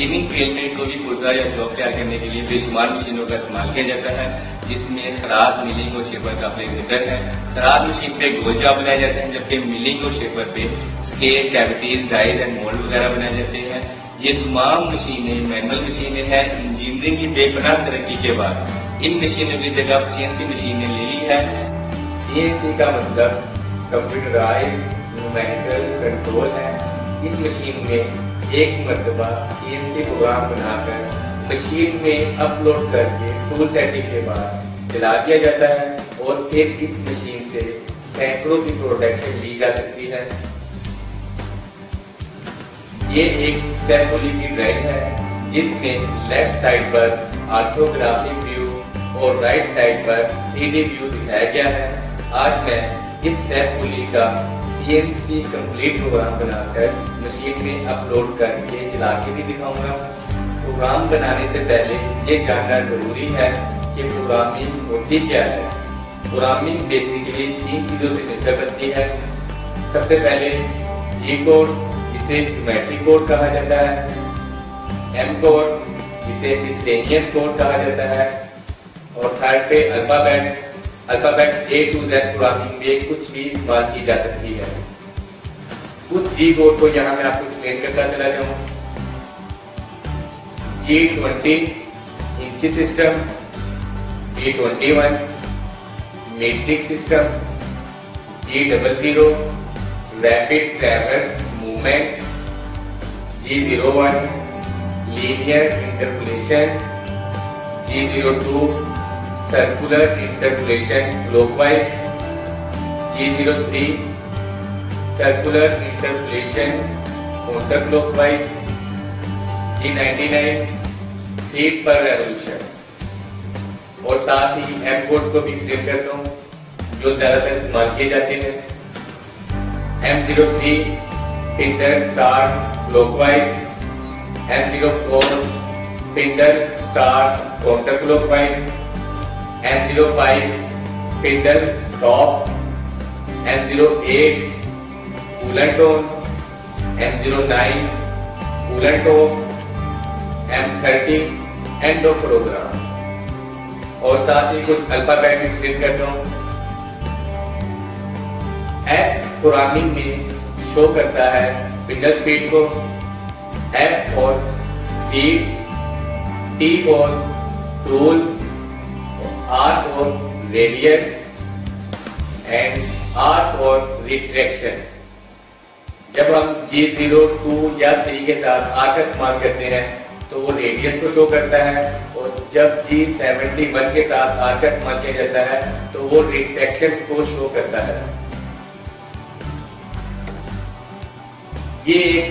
Machining field में कोई भी पुर्जा या जॉब तैयार करने के लिए बेशुमार मशीनों का इस्तेमाल किया जाता है, जिसमें खराद, मिलिंग और शेपर का अपने जिक्र है। खराद मशीन पे गोल जॉब बनाए जाते हैं, जबकि मिलिंग और शेपर पे scale, cavities, dies and mould वगैरह बनाए जाते हैं। ये तमाम मशीनें मैनुअल मशीनें हैं। इंजीनियरिंग की बेपनाह तरक्की के बाद इन मशीनों की जगह सीएनसी मशीनें ले ली है। सीएनसी का मतलब कंप्यूटराइज न्यूमेरिकल कंट्रोल है। इस मशीन में एक मरतबा सीएनसी प्रोग्राम बनाकर मशीन में अपलोड करके टूल सेटिंग के बाद चला दिया जाता है और फिर इस मशीन से सैकड़ों की प्रोडक्शन ली जा सकती है। ये एक स्टेप पुली की ड्राइव है, जिसमें लेफ्ट साइड पर ऑर्थोग्राफिक व्यू और राइट साइड पर 3D व्यू दिखाया गया है। आज मैं इस स्टेप पुली का सीएनसी कंप्लीट प्रोग्राम बनाकर मशीन में अपलोड करके चला के भी दिखाऊंगा। प्रोग्राम बनाने से पहले ये जानना जरूरी है कि प्रोग्रामिंग होती क्या है। प्रोग्रामिंग बेसिकली 3 चीजों से मिलकर बनती है। सबसे पहले जी कोड, जिसे ज्योमेट्री कोड कहा जाता है, एम कोड, जिसे मिसलेनियस कोड कहा जाता है, और थर्ड पे alphabet. Alphabet A to Z programming में कुछ भी इस्तेमाल की जा सकती है। उस जी कोड को यहाँ मैं आपको एक्सप्लेन करता चला जाऊँ। G20 इंची system, G21 metric system, G00 rapid traverse movement, G01 linear interpolation, G02 circular interpolation clockwise, G03 circular interpolation counter clockwise, G99 feet per revolution. और साथ ही एम कोड को भी एक्सप्लेन करता हूँ जो ज्यादातर इस्तेमाल किए जाते हैं। M03 spindle start clockwise, M04 spindle start counter clockwise, M05 spindle stop, M08 उलट ऑन, M09 उलट of, M30 end of programme. और साथ ही कुछ अल्फाबेट एक्सप्लेन करता हूँ। S प्रोग्रामिंग में शो करता है स्पिंडल स्पीड को, F for speed, T for tool, R for radius and R for retraction. जब हम G0, 2 या 3 के साथ R का इस्तेमाल करते हैं तो वो रेडियस को शो करता है, और जब G71 के साथ R का इस्तेमाल किया जाता है तो वो रिट्रैक्शन को शो करता है। ये एक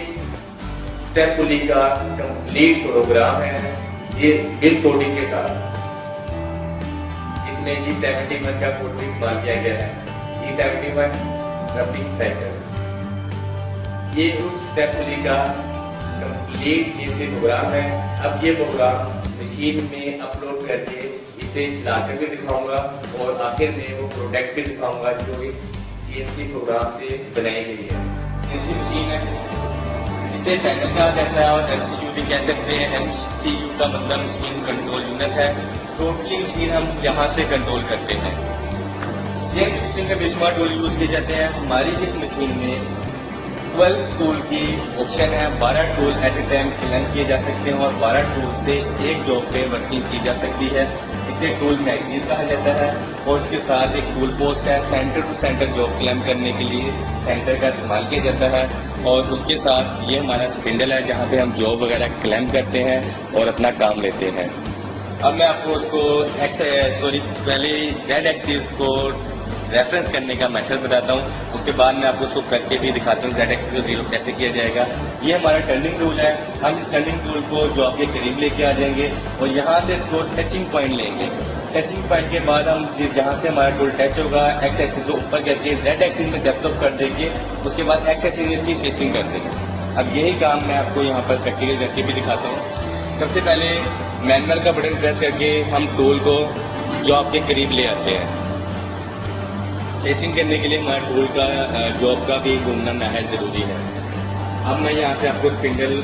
स्टेप पुली का कंप्लीट प्रोग्राम है, ये बिल कोडिंग के साथ, जिसमें G71 का कोड भी इस्तेमाल किया गया है। G71 रबिंग साइकिल, ये उस स्टेप पुली का कंप्लीट सीएनसी प्रोग्राम है। अब ये प्रोग्राम मशीन में अपलोड करके इसे चलाकर भी दिखाऊंगा और आखिर में वो प्रोडक्ट भी दिखाऊंगा जो इस सीएनसी प्रोग्राम से बनाई गई है। सीएनसी मशीन है, इसे पैनल कहा जाता है और एमसीयू भी कह सकते हैं। एमसीयू का मतलब मशीन कंट्रोल यूनिट है। टोटली मशीन हम यहाँ से कंट्रोल करते हैं। सीएनसी मशीन का बेशुमार टूल यूज किए जाते हैं। हमारी इस मशीन में 12 टूल की ऑप्शन है। 12 tool at a time run किए जा सकते हैं और 12 टूल से एक जॉब पे वर्किंग की जा सकती है। इसे टूल मैगजीन कहा जाता है और इसके साथ एक टूल पोस्ट है। Centre to centre job clamp करने के लिए सेंटर का इस्तेमाल किया जाता है, और उसके साथ ये हमारा स्पिंडल है जहाँ पे हम जॉब वगैरह क्लेम करते हैं और अपना काम लेते हैं। अब मैं आपको उसको पहले Z एक्सिस को रेफरेंस करने का मेथड बताता हूँ, उसके बाद मैं आपको उसको करके भी दिखाता हूँ Z एक्सिस को 0 कैसे किया जाएगा। ये हमारा टर्निंग टूल है। हम इस टर्निंग टूल को जॉब के करीब लेके आ जाएंगे और यहाँ से इसको टचिंग पॉइंट लेंगे। टचिंग पॉइंट के बाद हम जहाँ से हमारा टूल टच होगा X एक्सिस को ऊपर करके Z एक्सिस में डेप्थ ऑफ कर देंगे, उसके बाद X एक्सिस में इसकी फेसिंग कर देंगे। अब यही काम मैं आपको यहाँ पर प्रैक्टिकल करके भी दिखाता हूँ। सबसे पहले मैनुअल का बटन प्रेस करके हम टूल को जॉब के करीब ले आते हैं। फेसिंग करने के लिए हमारे टूल का जॉब का भी घूमना नहायत जरूरी है। अब मैं यहाँ से आपको स्पिंडल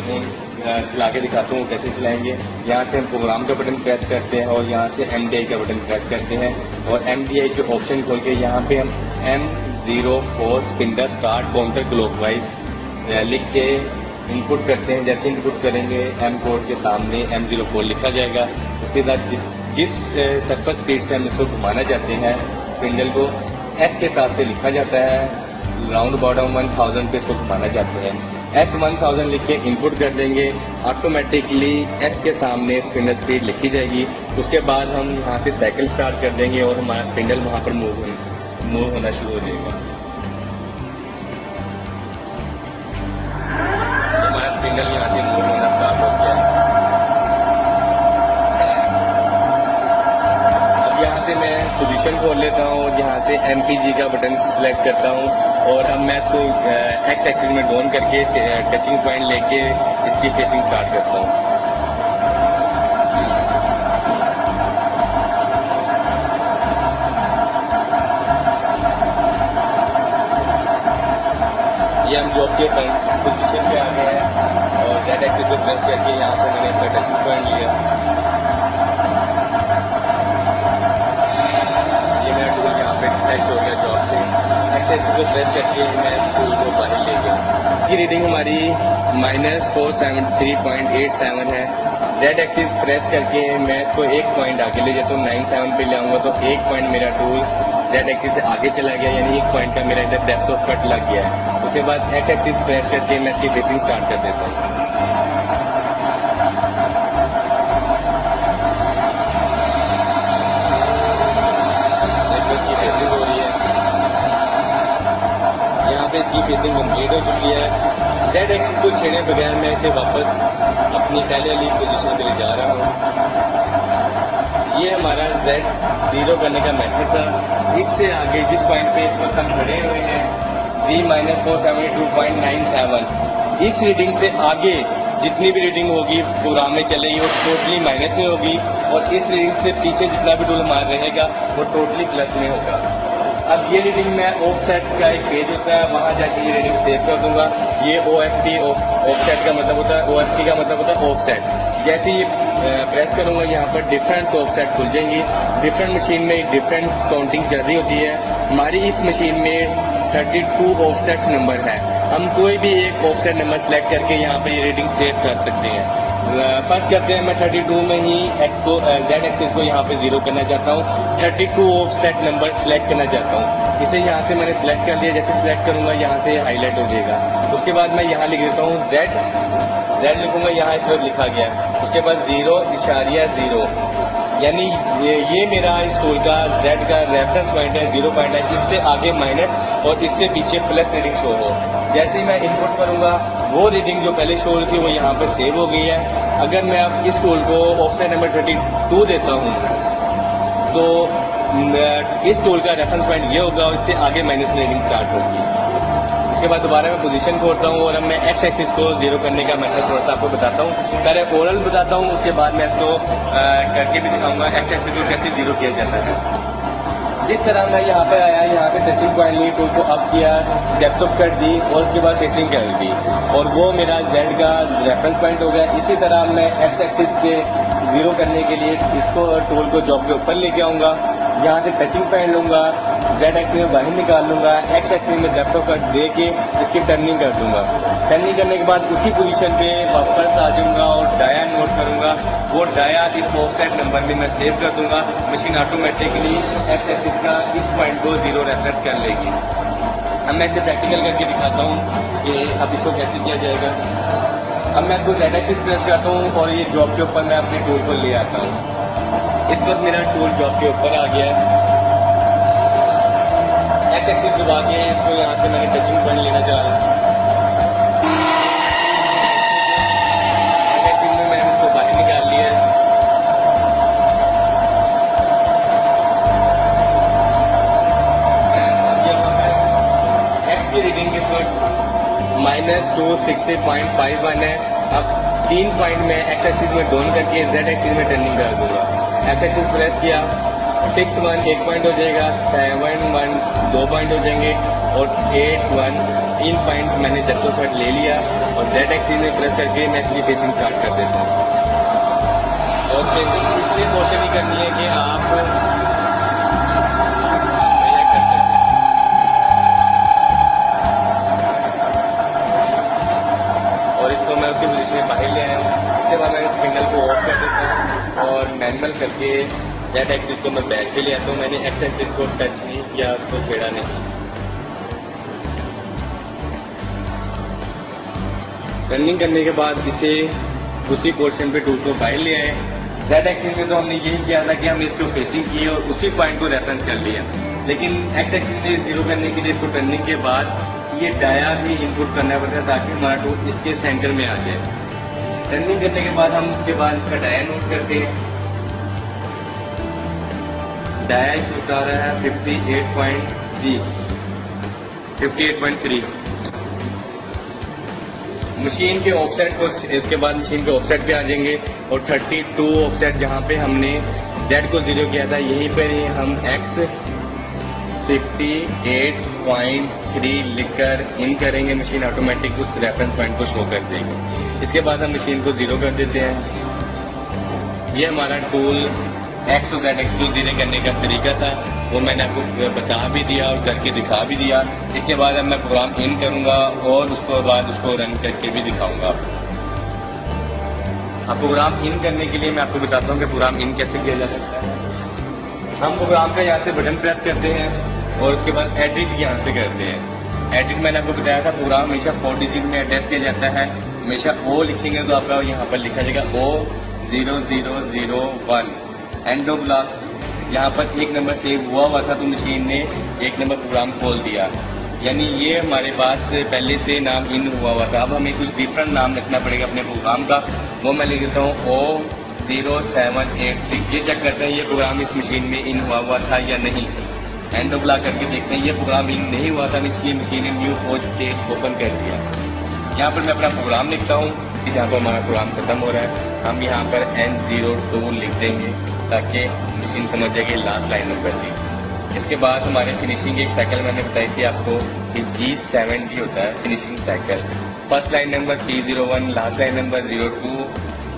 चला के दिखाता हूँ कैसे चलाएंगे। यहाँ से हम प्रोग्राम का बटन प्रेस करते हैं और यहाँ से MDI का बटन प्रेस करते हैं और MDI के ऑप्शन खोल के यहाँ पे हम M04 स्पिंडर स्टार्ट काउंटर क्लॉकवाइज लिख के इनपुट करते हैं। जैसे इनपुट करेंगे M कोड के सामने M04 लिखा जाएगा। उसके बाद जिस सर्कल स्पीड से हम इसको घुमाना चाहते हैं स्पिंडल को S के साथ से लिखा जाता है। राउंड बॉटम 1000 पे इसको घुमाना चाहते हैं। S1000 लिख के इनपुट कर देंगे, ऑटोमेटिकली S के सामने स्पिंडल स्पीड लिखी जाएगी। उसके बाद हम यहाँ से साइकिल स्टार्ट कर देंगे और हमारा स्पिंडल वहाँ पर मूव होना शुरू हो जाएगा। हमारा स्पिंडल यहाँ से मूव होना स्टार्ट हो गया है। अब यहाँ से मैं पोजीशन खोल लेता हूँ और यहाँ से MPG का बटन सेलेक्ट करता हूँ और अब मैं इसको X एक्सिस में डाउन करके टचिंग पॉइंट लेके इसकी फेसिंग स्टार्ट करता हूँ। ये हम जॉब के पोजीशन पे आ गए हैं और Z एक्सिस को प्रेस करके यहाँ से मैंने इसका टचिंग पॉइंट लिया। ये मेरा टूल यहाँ पे डिटेक्ट हो गया जॉब से। को प्रेस करके मैं टूल को बाहर ले गया। की रीडिंग हमारी -473.87 है। Z एक्सिस प्रेस करके मैं इसको एक पॉइंट आगे ले जाता हूँ। 97 पे ले आऊँगा तो एक पॉइंट मेरा टूल Z एक्सिस से आगे चला गया, यानी एक पॉइंट का मेरा इधर डेप्थ ऑफ कट लग गया है। उसके बाद X एक्सिस प्रेस करके मैं इसकी फेसिंग स्टार्ट कर देता हूँ। इसकी फेसिंग कंप्लीट हो चुकी है। Z एक्सिस को छेड़े बगैर मैं इसे वापस अपनी पहले वाली पोजीशन पे ले जा रहा हूँ। ये हमारा Z0 करने का मेथड था। इससे आगे जिस पॉइंट पे इस वक्त हम खड़े हुए हैं Z-472.97, इस रीडिंग से आगे जितनी भी रीडिंग होगी प्रोग्राम में चलेगी वो टोटली माइनस में होगी और इस रीडिंग से पीछे जितना भी टूल हमारा रहेगा वो टोटली प्लस में होगा। अब ये रीडिंग मैं ऑफसेट का एक पेज होता है, वहाँ जाके ये रीडिंग सेव कर दूंगा। ये OFT ऑफसेट का मतलब होता है, OFT का मतलब होता है ऑफसेट। जैसे ये प्रेस करूंगा यहाँ पर डिफरेंट ऑफसेट खुल जाएंगी। डिफरेंट मशीन में डिफरेंट काउंटिंग चल रही होती है। हमारी इस मशीन में 32 ऑफसेट नंबर है। हम कोई भी एक ऑफसेट नंबर सेलेक्ट करके यहाँ पे ये रीडिंग सेव कर सकते हैं। फर्स्ट करते हैं मैं 32 में ही Z एक्सिस को यहाँ पे 0 करना चाहता हूँ। 32 ऑफसेट नंबर सेलेक्ट करना चाहता हूँ। इसे यहाँ से मैंने सेलेक्ट कर लिया। जैसे सेलेक्ट करूंगा यहाँ से हाईलाइट हो जाएगा। उसके बाद मैं यहाँ लिख देता हूँ Z लिखूंगा, यहाँ इस वक्त लिखा गया। उसके बाद 0.0 यानी ये मेरा इस टूल का Z का रेफरेंस पॉइंट है, 0 पॉइंट है। इससे आगे माइनस और इससे पीछे प्लस रीडिंग शो हो। जैसे ही मैं इनपुट करूंगा वो रीडिंग जो पहले शो थी वो यहाँ पर सेव हो गई है। अगर मैं अब इस टूल को ऑफसेट नंबर 32 देता हूँ तो इस टूल का रेफरेंस पॉइंट ये होगा और इससे आगे माइनस रीडिंग स्टार्ट होगी। उसके बाद दोबारा मैं पोजीशन खोलता हूँ और अब मैं X एक्सिस को 0 करने का मेथड थोड़ा सा आपको बताता हूँ। पहले ओरल बताता हूँ, उसके बाद मैं इसको करके भी दिखाऊंगा X एक्सिस को कैसे 0 किया जाता है। जिस तरह मैं यहाँ पे आया, यहाँ पे टचिंग पॉइंट ली, टूल को अप किया, डेप्थ ऑफ कट दी और उसके बाद फेसिंग कर दी और वो मेरा Z का रेफरेंस पॉइंट हो गया। इसी तरह मैं X एक्सिस के 0 करने के लिए इसको टूल को जॉब के ऊपर लेके आऊंगा। यहाँ से टचिंग पॉइंट लूंगा, Z एक्सिस में बाहर निकाल लूंगा, X एक्सिस में डेप्थ ऑफ कट दे के इसकी टर्निंग कर दूंगा। टर्निंग करने के बाद उसी पोजीशन पे वापस आ जाऊंगा और डाया नोट करूंगा। वो डाया इस ऑफसेट नंबर में मैं सेव कर दूंगा। मशीन ऑटोमेटिकली X एक्सिस का इस पॉइंट को 0 रेफरेंस कर लेगी। अब मैं इसे प्रैक्टिकल करके दिखाता हूँ कि अब इसको कैसे किया जाएगा। अब मैं इसको Z एक्सिस प्रेस करता हूँ और ये जॉब के ऊपर मैं अपने टूल को ले आता हूँ। इस वक्त मेरा टूल जॉब के ऊपर आ गया है। X एक्सिस दबा के इसको यहाँ से मैंने टचिंग पॉइंट लेना चाह रहा हूँ। X एक्सिस में मैंने इसको बाहर निकाल लिया है। अब यहाँ पर X की रीडिंग इस वक्त -260.51 है। अब 3 पॉइंट में X एक्सिस में डाउन करके Z एक्सिस में टर्निंग कर दूंगा। X एक्सिस प्रेस किया, 6-1 1 पॉइंट हो जाएगा, 7-1 2 पॉइंट हो जाएंगे और 8-1 3 पॉइंट मैंने जस्टो शॉट ले लिया और Z एक्सिस में प्रेस करके मैं इसकी फेसिंग स्टार्ट कर देता हूँ। और फेसिंग इसलिए कोशिश नहीं करनी है कि आप और इसको मैं उसी पोजीशन में बाहर ले आया हूँ। इसके बाद मैं स्पिंडल को ऑफ कर देता हूँ और मैनुअल करके Z एक्सिस को मैं बैक पे ले आता हूँ। मैंने X एक्सिस को टच नहीं किया, उसको छेड़ा नहीं। रनिंग करने के बाद इसे उसी पोर्शन पे टूल को बाहर ले आए। Z एक्सिस में तो हमने यही किया था कि हमने इसको फेसिंग की और उसी पॉइंट को रेफरेंस कर लिया, लेकिन X एक्सिस में जीरो करने के लिए इसको टर्निंग के बाद ये डाया भी इनपुट करना पड़ता है ताकि हमारा टूल इसके सेंटर में आ जाए। टर्निंग करने के बाद हम उसके बाद इसका डाया नोट करते हैं। डाया इस बता रहा है 58.3 मशीन के ऑफसेट को इसके बाद मशीन के ऑफसेट पे आ जाएंगे और 32 ऑफसेट जहाँ पे हमने Z को 0 किया था यहीं पर ही हम X 58.3 लिखकर इन करेंगे। मशीन ऑटोमेटिक उस रेफरेंस पॉइंट को शो कर देगी। इसके बाद हम मशीन को 0 कर देते हैं। ये हमारा टूल X और Z एक्सिस को 0 करने का तरीका था, वो मैंने आपको बता भी दिया और करके दिखा भी दिया। इसके बाद अब मैं प्रोग्राम इन करूंगा और उसके बाद उसको रन करके भी दिखाऊंगा। अब प्रोग्राम इन करने के लिए मैं आपको बताता हूँ कि प्रोग्राम इन कैसे किया जा सकता है। हम प्रोग्राम का यहाँ से बटन प्रेस करते हैं और उसके बाद एडिट यहाँ से करते हैं। एडिट मैंने आपको बताया था प्रोग्राम हमेशा 4 डिजिट में अटैच किया जाता है। हमेशा O लिखेंगे तो आपका यहाँ पर लिखा जाएगा O0001 एंड ऑफ ब्लॉक। यहाँ पर एक नंबर सेव हुआ था तो मशीन ने एक नंबर प्रोग्राम खोल दिया, यानी ये हमारे पास पहले से नाम इन हुआ था। अब हमें कुछ डिफरेंट नाम रखना पड़ेगा अपने प्रोग्राम का, वो मैं लिख देता हूँ O0786। ये चेक करते हैं ये प्रोग्राम इस मशीन में इन हुआ था या नहीं। एंड ऑफ ब्लॉक करके देखते हैं ये प्रोग्राम इन नहीं हुआ था, इसलिए मशीन ने न्यू पेज ओपन कर दिया। यहाँ पर मैं अपना प्रोग्राम लिखता हूँ कि जहाँ पर हमारा प्रोग्राम खत्म हो रहा है हम यहाँ पर N02 लिख देंगे ताकि मशीन समझ जाएगी लास्ट लाइन नंबर थी। इसके बाद हमारे फिनिशिंग एक साइकिल मैंने बताई थी आपको कि G70 होता है finishing cycle. First line number 301, last line number 02।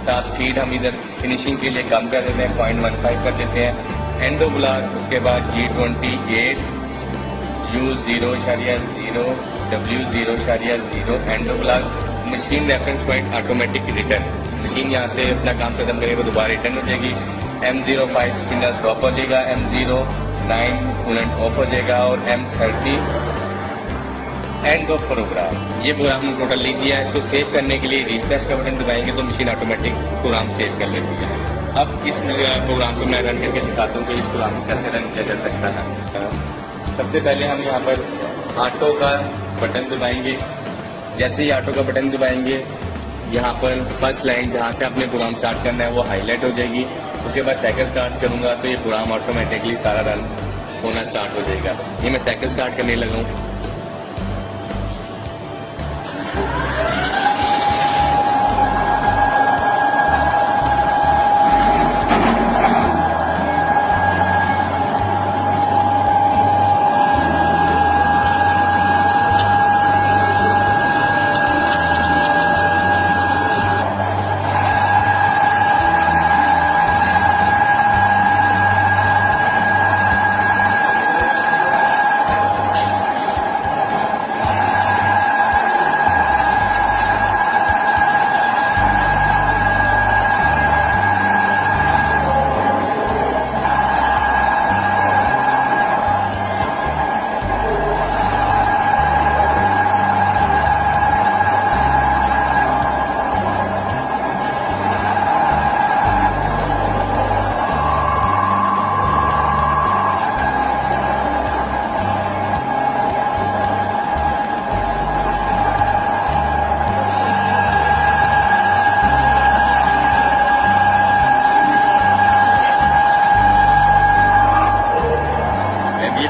7 feet हम इधर फिनिशिंग के लिए कम कर देते हैं, 0.15 कर देते हैं। एंड ऑफ ब्लॉक उसके बाद G28, U0.0, W0.0 end of block. Machine reference point automatic return, machine यहाँ से अपना काम खत्म करेगा तो दोबारा रिटर्न हो जाएगी। M05 स्पिनर स्टॉप हो जाएगा, M09 कूलेंट ऑफ हो जाएगा और M30 एंड ऑफ प्रोग्राम। ये प्रोग्राम हमने टोटल लिख दिया है। इसको सेव करने के लिए रिफ्रेश का बटन दबाएंगे तो मशीन ऑटोमेटिक प्रोग्राम सेव कर लेती है। अब इस प्रोग्राम को मैं रन करके दिखाता हूँ कि इस प्रोग्राम को कैसे रन किया जा सकता है। सबसे पहले हम यहाँ पर ऑटो का बटन दबाएंगे। जैसे ही ऑटो का बटन दबाएंगे यहाँ पर फर्स्ट लाइन जहाँ से आपने प्रोग्राम स्टार्ट करना है वो हाईलाइट हो जाएगी। उसके बाद साइकिल स्टार्ट करूंगा तो ये प्रोग्राम ऑटोमेटिकली सारा रन होना स्टार्ट हो जाएगा। ये मैं साइकिल स्टार्ट करने लगा हूँ।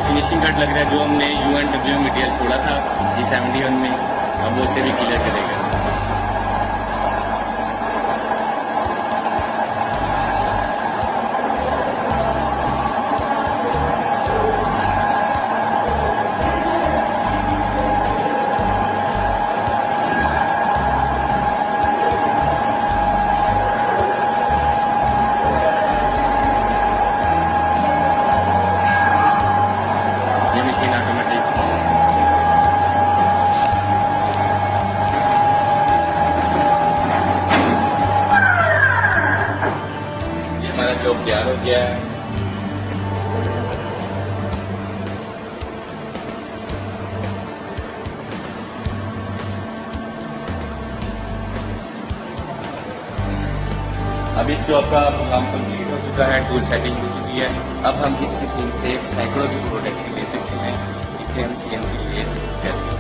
फिनिशिंग कट लग रहा है जो हमने U&W मटेरियल छोड़ा था G71 में, अब वो उसे भी क्लियर करेगा। तैयार हो गया है। अब इस जॉब का काम कंप्लीट हो चुका है, टूल सेटिंग हो चुकी है। अब हम इस मशीन से सैकड़ों की प्रोडक्ट ले सकते हैं। इसे हम CNC ले सकते हैं।